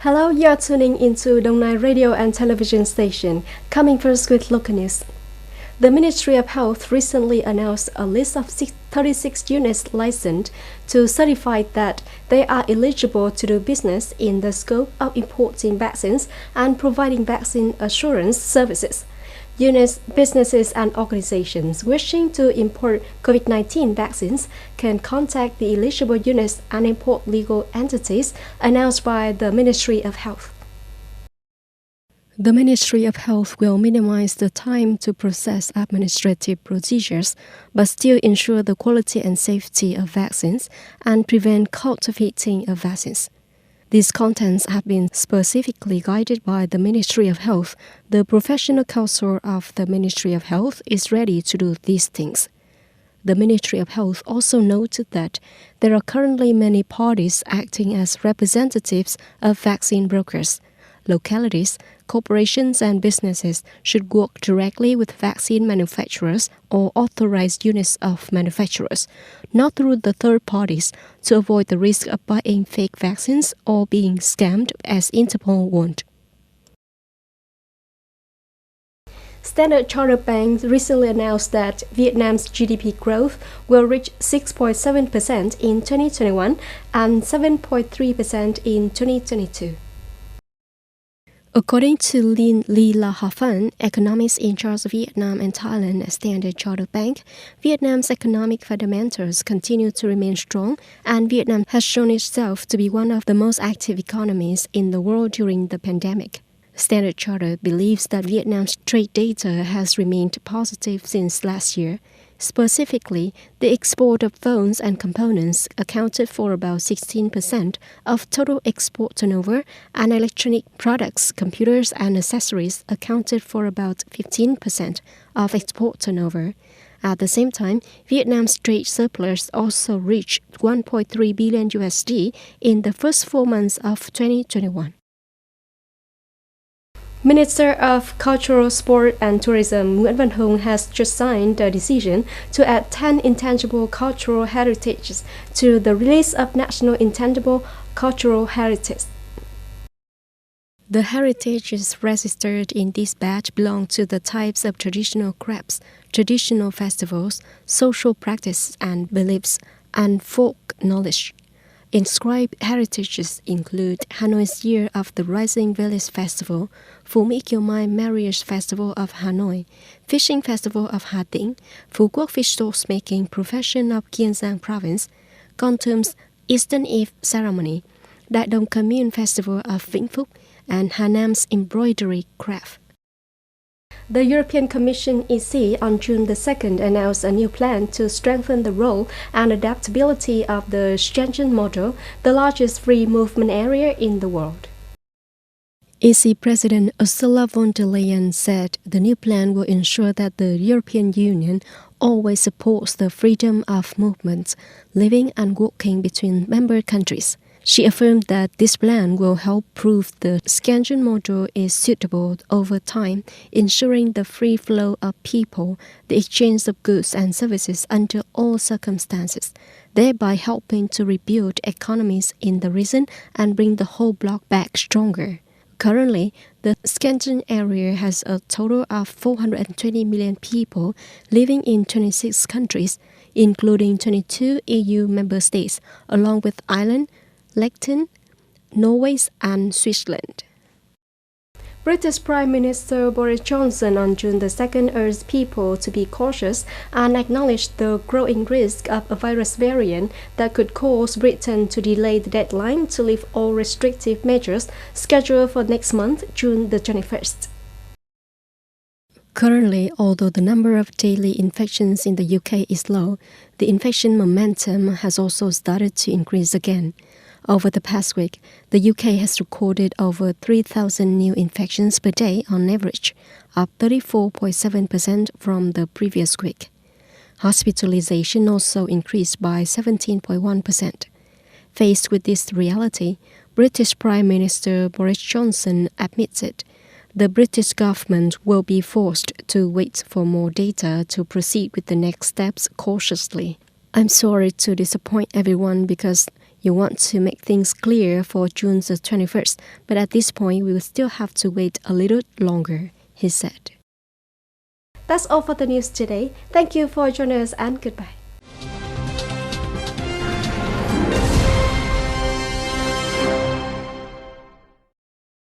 Hello, you're tuning into Dongnai Radio and Television Station. Coming first with local news. The Ministry of Health recently announced a list of 36 units licensed to certify that they are eligible to do business in the scope of importing vaccines and providing vaccine assurance services. Units, businesses, and organizations wishing to import COVID-19 vaccines can contact the eligible units and import legal entities announced by the Ministry of Health. The Ministry of Health will minimize the time to process administrative procedures, but still ensure the quality and safety of vaccines and prevent counterfeiting of vaccines. These contents have been specifically guided by the Ministry of Health. The professional council of the Ministry of Health is ready to do these things. The Ministry of Health also noted that there are currently many parties acting as representatives of vaccine brokers. Localities, corporations and businesses should work directly with vaccine manufacturers or authorized units of manufacturers, not through the third parties, to avoid the risk of buying fake vaccines or being scammed, as Interpol warned. Standard Chartered Bank recently announced that Vietnam's GDP growth will reach 6.7% in 2021 and 7.3% in 2022. According to Lin Lee La Hafan, economist in charge of Vietnam and Thailand at Standard Chartered Bank, Vietnam's economic fundamentals continue to remain strong, and Vietnam has shown itself to be one of the most active economies in the world during the pandemic. Standard Chartered believes that Vietnam's trade data has remained positive since last year. Specifically, the export of phones and components accounted for about 16% of total export turnover, and electronic products, computers, and accessories accounted for about 15% of export turnover. At the same time, Vietnam's trade surplus also reached $1.3 billion in the first 4 months of 2021. Minister of Cultural, Sport and Tourism Nguyễn Văn Hùng has just signed a decision to add 10 intangible cultural heritages to the list of National Intangible Cultural Heritage. The heritages registered in this batch belong to the types of traditional crafts, traditional festivals, social practices and beliefs, and folk knowledge. Inscribed heritages include Hanoi's Year of the Rising Village Festival, Phú Mỹ Kiều Mai Marriage Festival of Hanoi, Fishing Festival of Hà Tĩnh, Phú Quốc Fish Sauce Making Profession of Kiên Giang Province, Kon Tum's Eastern Eve Ceremony, Đại Đồng Commune Festival of Vĩnh Phúc, and Hà Nam's Embroidery Craft. The European Commission EC on June 2nd announced a new plan to strengthen the role and adaptability of the Schengen model, the largest free movement area in the world. EC President Ursula von der Leyen said the new plan will ensure that the European Union always supports the freedom of movement, living and working between member countries. She affirmed that this plan will help prove the Schengen model is suitable over time, ensuring the free flow of people, the exchange of goods and services under all circumstances, thereby helping to rebuild economies in the region and bring the whole bloc back stronger. Currently, the Schengen area has a total of 420 million people living in 26 countries, including 22 EU member states, along with Ireland, Liechtenstein, Norway and Switzerland. British Prime Minister Boris Johnson on June 2nd urged people to be cautious and acknowledged the growing risk of a virus variant that could cause Britain to delay the deadline to lift all restrictive measures scheduled for next month, June 21st. Currently, although the number of daily infections in the UK is low, the infection momentum has also started to increase again. Over the past week, the UK has recorded over 3,000 new infections per day on average, up 34.7% from the previous week. Hospitalization also increased by 17.1%. Faced with this reality, British Prime Minister Boris Johnson admitted the British government will be forced to wait for more data to proceed with the next steps cautiously. I'm sorry to disappoint everyone because You want to make things clear for June the 21st, but at this point, we will still have to wait a little longer, he said. That's all for the news today. Thank you for joining us and goodbye.